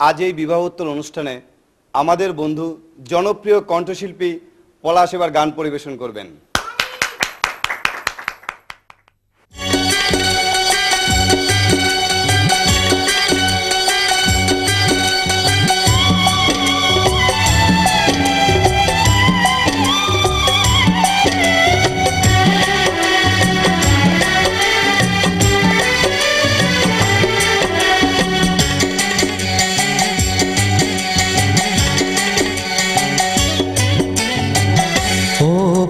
আজ এই বিবাহোত্তর অনুষ্ঠানে আমাদের বন্ধু জনপ্রিয় কণ্ঠশিল্পী পলাশ এবার গান পরিবেশন করবেন।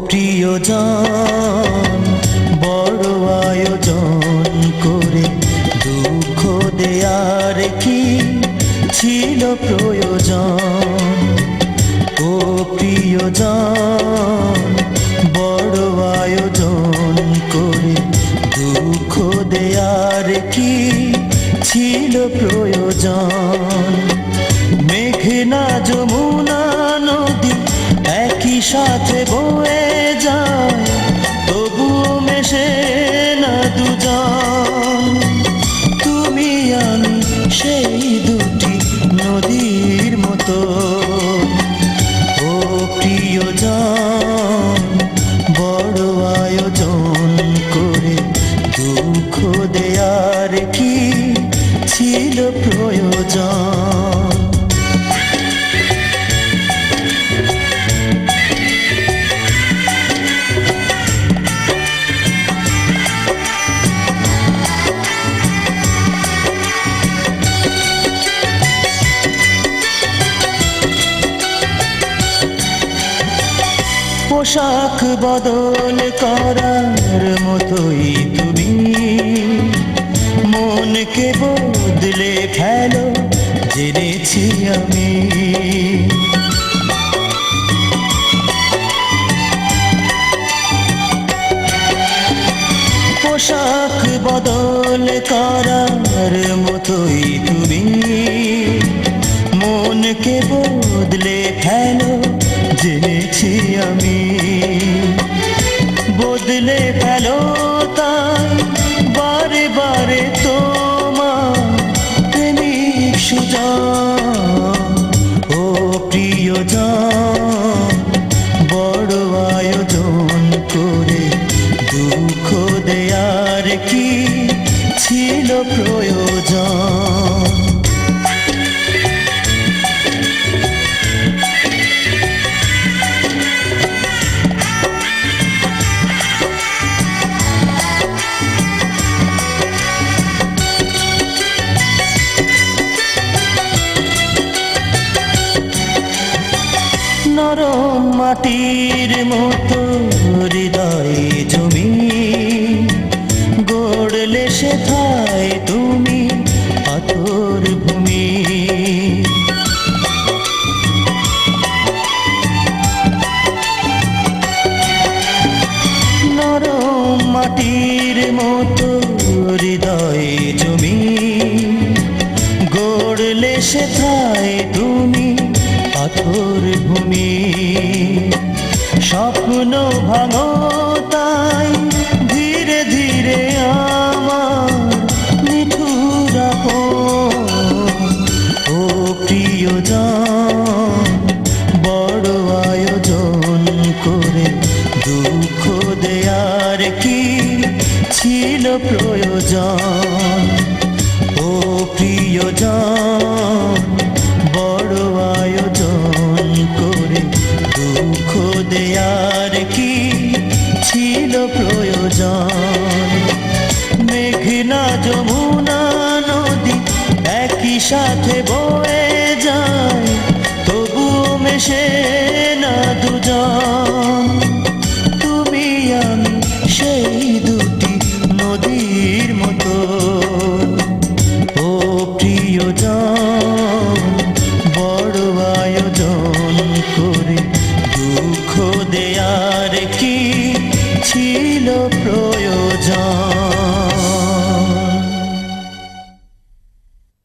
প্রিয়জন বড় আয়োজন করে দুঃখ দেয়ার কি ছিল প্রয়োজন? ও প্রিয়জন বড় আয়োজন করে দুঃখ দেয়ার কি ছিল প্রয়োজন? মেঘনা যমুনা নদী একই সাথে বয়ে যায়, তবুও মেশে না দুজন। তুমি আমি সেই দুটি নদীর মতো। ও প্রিয়জন বড় আয়োজন করে দুঃখ দেয়ার কি ছিল প্রয়োজন? পোশাক বদল করার মতোই তুমি মনকে বদলে ফেলো জেনেছি আমি। পোশাক বদল করার মতোই তুমি মনকে বদলে ফেলো জেনেছি আমি। বদলে ফেলো তাই বারে বারে তোমার প্রেমিক সুজন। ও প্রিয়জন বড় আয়োজন করে দুঃখ দেয়ার কি ছিল প্রয়োজন? নরম মাটির মতো হৃদয়ে জমি গড়লে সেথায় তুমি পাথর ভূমি। নরম মাটির মতো হৃদয়ে জমি গড়লে সেথায় তুমি পাথর ভূমি। স্বপ্ন ভাঙো তাই ধীরে ধীরে আমার নিঠুর আপন। ও প্রিয়জন বড় আয়োজন করে দুঃখ দেয়ার কি ছিল প্রয়োজন? ও প্রিয়জন বড় আয়োজন করে দুঃখ দেয়ার কি ছিল প্রয়োজন? মেঘনা যমুনা নদী একই সাথে বয়ে যায়, তবুও মেশে না দুজন। তুমি আমি সেই দুটি নদীর মতো। ও প্রিয়জন বড় আয়োজন করে দুঃখ দেয়ার কি ছিল